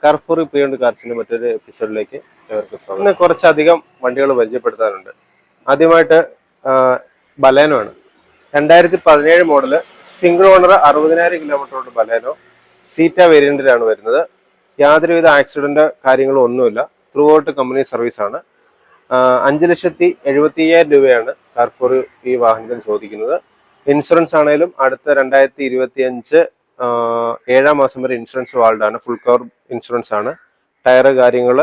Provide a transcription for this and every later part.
Carrefour പ്രിയോണ്ട് കാർസിന്റെ മറ്റൊരു എപ്പിസോഡിലേക്ക് ഏവർക്കും സ്വാഗതം. ഇന്ന് കുറച്ചധികം വണ്ടികൾ പരിചയപ്പെടുത്താനുണ്ട്. ആദ്യമായിട്ട് ബലേനോ ആണ്. 2017 മോഡല് സിംഗിൾ ഓണർ 60,000 കിലോമീറ്ററോട് ബലേനോ സീറ്റ വേരിയന്റിലാണ് വരുന്നത്. യാതൊരുവിധ ആക്സിഡന്റ് കാര്യങ്ങളും ഒന്നുമില്ല. ത്രൂ ഔട്ട് കമ്പനി സർവീസ് ആണ്. 5,70,75,000 രൂപയാണ് കാർഫോർ ഈ വാഹനത്തിന് ചോദിക്കുന്നത്. ഇൻഷുറൻസ് ആണെങ്കിലും അടുത്ത 2025 7-ാം മാസം വരെ ഇൻഷുറൻസ് വാൾഡ് ആണ്. ഫുൾ കവർ ഇൻഷുറൻസ് ആണ്. ടയർ കാര്യങ്ങൾ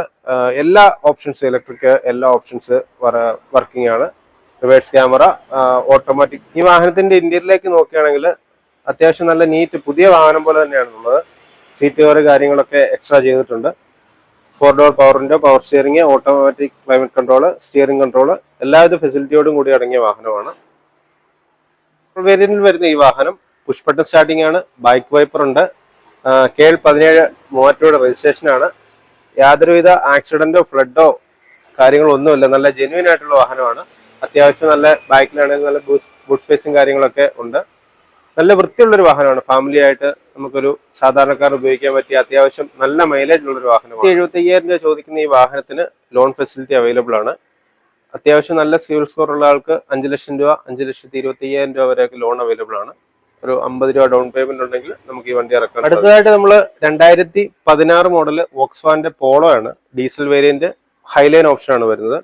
എല്ലാ ഓപ്ഷൻസും ഇലക്ട്രിക് എല്ലാ ഓപ്ഷൻസ് വർക്കിംഗ് ആണ്. Reverse camera, automatic. ഈ വാഹനത്തിന്റെ ഇന്റീരിയറിലേക്ക് നോക്കുകയാണെങ്കിൽ അത്യാവശ്യം നല്ല നീറ്റ് പുതിയ വാഹനം പോലെ തന്നെയാണ് ഉള്ളത്. സീറ്റ് കവർ കാര്യങ്ങളൊക്കെ എക്സ്ട്രാ ചെയ്തിട്ടുണ്ട്. 4 door power window, power steering, automatic climate control, steering control എല്ലാവിധ ഫെസിലിറ്റിയോടും കൂടി അടങ്ങിയ വാഹനമാണ്. വേരിയന്റിൽ വരുന്ന ഈ വാഹനം പുഷ് ബട്ടൺ സ്റ്റാർട്ടിംഗ് ആണ്. ബൈക്ക് വൈപ്പർ ഉണ്ട്. KL 17 മൂവാറ്റുപുഴ രജിസ്ട്രേഷൻ ആണ്. യാതൊരുവിധ ആക്സിഡന്റോ ഫ്ലഡോ കാര്യങ്ങളോ ഒന്നുമില്ല. നല്ല ജെന്യൂൻ ആയിട്ടുള്ള വാഹനമാണ്. അത്യാവശ്യം നല്ല ബാക്കിലാണെങ്കിൽ നല്ല ബൂട്ട് സ്പേസും കാര്യങ്ങളൊക്കെ ഉണ്ട്. നല്ല വൃത്തിയുള്ളൊരു വാഹനമാണ്. ഫാമിലി ആയിട്ട് നമുക്കൊരു സാധാരണക്കാർ ഉപയോഗിക്കാൻ പറ്റിയ അത്യാവശ്യം നല്ല മൈലേജ് ഉള്ളൊരു വാഹനമാണ്. 75,000 രൂപ ചോദിക്കുന്ന ഈ വാഹനത്തിന് ലോൺ ഫെസിലിറ്റി അവൈലബിൾ ആണ്. അത്യാവശ്യം നല്ല സിവിൽ സ്കോർ ഉള്ള ആൾക്ക് 5 ലക്ഷം രൂപ 5,25,000 രൂപ വരെയൊക്കെ ലോൺ അവൈലബിൾ ആണ്. ഒരു 50 രൂപ ഡൗൺ പേയ്മെന്റ് ഉണ്ടെങ്കിൽ നമുക്ക് ഈ വണ്ടി ഇറക്കാം. അടുത്തതായിട്ട് നമ്മൾ 2016 മോഡൽ വോക്സ്വാഗന്റെ പോളോ ആണ്. ഡീസൽ വേരിയന്റ് ഹൈലൈൻ ഓപ്ഷൻ ആണ് വരുന്നത്.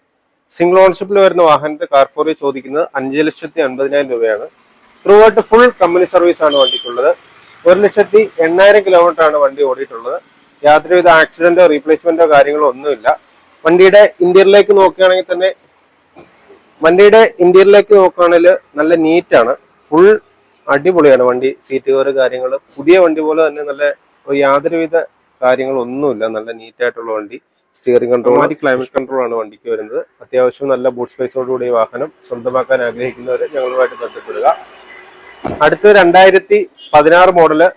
സിംഗിൾ ഓണർഷിപ്പിൽ വരുന്ന വാഹനത്തെ കാർഫോർ ചോദിക്കുന്നത് 5,50,000 രൂപയാണ്. Through out full company service ആണ് വണ്ടിക്കുള്ളത്. 1,08,000 കിലോമീറ്റർ ആണ് വണ്ടി ഓടിയിട്ടുള്ളത്. യാതൊരുവിധ ആക്സിഡന്റോ റീപ്ലേസ്മെന്റോ കാര്യങ്ങളോ ഒന്നുമില്ല. വണ്ടിയുടെ ഇന്റീരിയറിലേക്ക് നോക്കുകയാണെങ്കിൽ നല്ല നീറ്റാണ്. ഫുൾ അടിപൊളിയാണ് വണ്ടി. സീറ്റ് കവർ കാര്യങ്ങൾ പുതിയ വണ്ടി പോലെ തന്നെ നല്ല യാതൊരുവിധ കാര്യങ്ങളൊന്നുമില്ല. നല്ല നീറ്റായിട്ടുള്ള വണ്ടി. Steering control, automatic climate control ആണ് വണ്ടിക്ക് വരുന്നത്. അത്യാവശ്യം നല്ല ബൂട്ട് സ്പേസോടുകൂടി വാഹനം സ്വന്തമാക്കാൻ ആഗ്രഹിക്കുന്നവർ ഞങ്ങളുമായിട്ട് ബന്ധപ്പെടുക. അടുത്ത 2016 മോഡല്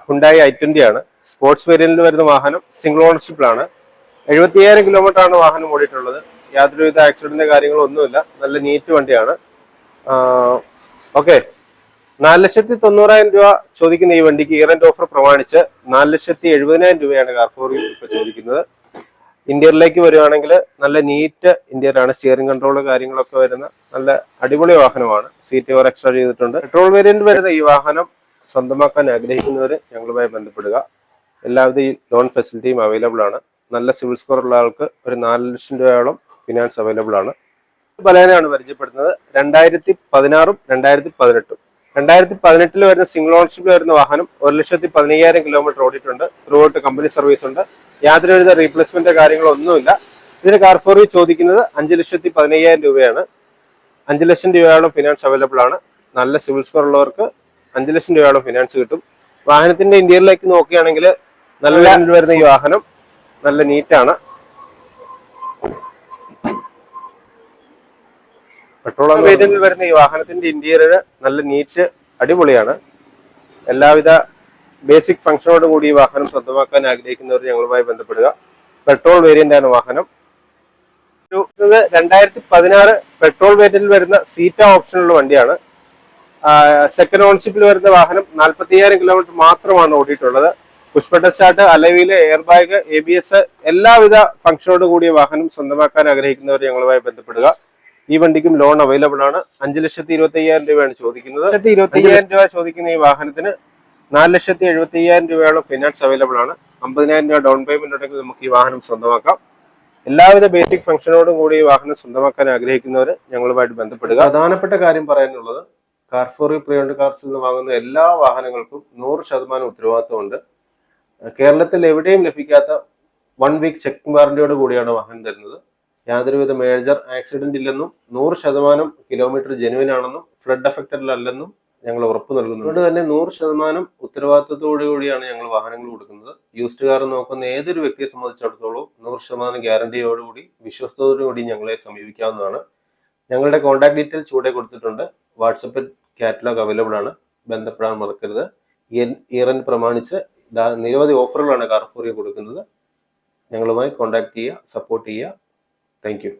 ഹുണ്ടായി i20 ആണ്. സ്പോർട്സ് വേരിയന്റിൽ വരുന്ന വാഹനം സിംഗിൾ ഓണർഷിപ്പിലാണ്. 70,000 കിലോമീറ്റർ ആണ് വാഹനം ഓടിയിട്ടുള്ളത്. യാതൊരുവിധ ആക്സിഡന്റ് കാര്യങ്ങളൊന്നുമില്ല. നല്ല നീറ്റ് വണ്ടിയാണ്. ഓക്കെ, 4,90,000 രൂപ ചോദിക്കുന്ന ഈ വണ്ടിക്ക് ഇയർ എൻഡ് ഓഫർ പ്രമാണിച്ച് 4,70,000 രൂപയാണ് കാർഫോർ ഇപ്പൊ ചോദിക്കുന്നത്. ഇന്റീരിയറിലേക്ക് വരുവാണെങ്കിൽ നല്ല നീറ്റ് ഇന്റീരിയർ ആണ്. സ്റ്റിയറിംഗ് കൺട്രോൾ കാര്യങ്ങളൊക്കെ വരുന്ന നല്ല അടിപൊളി വാഹനമാണ്. സീറ്റ് കവർ എക്സ്ട്രാ ചെയ്തിട്ടുണ്ട്. പെട്രോൾ വേരിയന്റ് വരുന്ന ഈ വാഹനം സ്വന്തമാക്കാൻ ആഗ്രഹിക്കുന്നവർ ഞങ്ങളുമായി ബന്ധപ്പെടുക. എല്ലാവിധ ഈ ലോൺ ഫെസിലിറ്റിയും അവൈലബിൾ ആണ്. നല്ല സിവിൽ സ്കോർ ഉള്ള ആൾക്ക് ഒരു 4 ലക്ഷം രൂപയോളം ഫിനാൻസ് അവൈലബിൾ ആണ്. ബലേനയാണ് പരിചയപ്പെടുന്നത്. 2016 2018. 2018 വരുന്ന സിംഗിൾ ഓണർഷിപ്പിൽ വരുന്ന വാഹനം 1,15,000 കിലോമീറ്റർ ഓടിയിട്ടുണ്ട്. ത്രൂ ഔട്ട് കമ്പനി സർവീസ് ഉണ്ട്. യാതൊരുവിധ റീപ്ലേസ്മെന്റ് കാര്യങ്ങളോ ഒന്നുമില്ല. ഇതിന് കാർഫോർ ചോദിക്കുന്നത് 5,15,000 രൂപയാണ്. 5 ലക്ഷം രൂപയോളം ഫിനാൻസ് അവൈലബിൾ ആണ്. നല്ല സിവിൽ സ്കോർ ഉള്ളവർക്ക് 5 ലക്ഷം രൂപയോളം ഫിനാൻസ് കിട്ടും. വാഹനത്തിന്റെ ഇന്റീരിയറിലേക്ക് നോക്കുകയാണെങ്കിൽ നല്ല വരുന്ന ഈ വാഹനം നല്ല നീറ്റാണ്. പെട്രോൾ വേരിയന്റിൽ വരുന്ന ഈ വാഹനത്തിന്റെ ഇന്റീരിയർ നല്ല നീറ്റ് അടിപൊളിയാണ്. എല്ലാവിധ ബേസിക് ഫംഗ്ഷനോട് കൂടി ഈ വാഹനം സ്വന്തമാക്കാൻ ആഗ്രഹിക്കുന്നവർ ഞങ്ങളുമായി ബന്ധപ്പെടുക. പെട്രോൾ വേരിയന്റ് ആണ് വാഹനം. 2016 പെട്രോൾ വേരിയന്റിൽ വരുന്ന സീറ്റ ഓപ്ഷനുള്ള വണ്ടിയാണ്. സെക്കൻഡ് ഓണർഷിപ്പിൽ വരുന്ന വാഹനം 40,000 കിലോമീറ്റർ മാത്രമാണ് ഓടിയിട്ടുള്ളത്. Push button start, alloy, air bag, ABS എല്ലാവിധ ഫംഗ്ഷനോട് കൂടിയ വാഹനം സ്വന്തമാക്കാൻ ആഗ്രഹിക്കുന്നവർ ഞങ്ങളുമായി ബന്ധപ്പെടുക. ഈ വണ്ടിക്കും ലോൺ അവൈലബിൾ ആണ്. 5,25,000 രൂപയാണ് ചോദിക്കുന്നത്. 5,25,000 രൂപ ചോദിക്കുന്ന ഈ വാഹനത്തിന് 4,70,000 രൂപയോളം ഫിനാൻസ് അവൈലബിൾ ആണ്. 50,000 രൂപ ഡൗൺ പേയ്മെന്റ് ഉണ്ടെങ്കിൽ നമുക്ക് ഈ വാഹനം സ്വന്തമാക്കാം. എല്ലാവിധ ബേസിക് ഫംഗ്ഷനോടും കൂടി ഈ വാഹനം സ്വന്തമാക്കാൻ ആഗ്രഹിക്കുന്നവർ ഞങ്ങളുമായിട്ട് ബന്ധപ്പെടുക. പ്രധാനപ്പെട്ട കാര്യം പറയാനുള്ളത്, കാർഫോർ പ്രിയോണ്ട് കാർസിൽ നിന്ന് വാങ്ങുന്ന എല്ലാ വാഹനങ്ങൾക്കും 100% ഉത്തരവാദിത്വമുണ്ട്. കേരളത്തിൽ എവിടെയും ലഭിക്കാത്ത 1 വീക്ക് ചെക്ക് വാറന്റിയോട് കൂടിയാണ് വാഹനം തരുന്നത്. യാതൊരുവിധ മേജർ ആക്സിഡന്റ് ഇല്ലെന്നും 100% കിലോമീറ്റർ ജെനുവിൻ ആണെന്നും ഫ്ലഡ് അഫക്റ്റഡ് അല്ലെന്നും ഞങ്ങൾ ഉറപ്പ് നൽകുന്നു. അതുകൊണ്ട് തന്നെ 100% ഉത്തരവാദിത്വത്തോടു കൂടിയാണ് ഞങ്ങൾ വാഹനങ്ങൾ കൊടുക്കുന്നത്. യൂസ്ഡ് കാർ നോക്കുന്ന ഏതൊരു വ്യക്തിയെ സംബന്ധിച്ചിടത്തോളം 100% ഗ്യാരണ്ടിയോടുകൂടി വിശ്വസ്തയോടുകൂടി ഞങ്ങളെ സമീപിക്കാവുന്നതാണ്. ഞങ്ങളുടെ കോൺടാക്ട് ഡീറ്റെയിൽ ചൂടെ കൊടുത്തിട്ടുണ്ട്. വാട്സപ്പിൽ കാറ്റലോഗ് അവൈലബിൾ ആണ്. ബന്ധപ്പെടാൻ മറക്കരുത്. ഇയർ എൻഡ് പ്രമാണിച്ച് നിരവധി ഓഫറുകളാണ് കാർഫോറിയ കൊടുക്കുന്നത്. ഞങ്ങളുമായി കോൺടാക്ട് ചെയ്യുക, സപ്പോർട്ട് ചെയ്യുക. Thank you.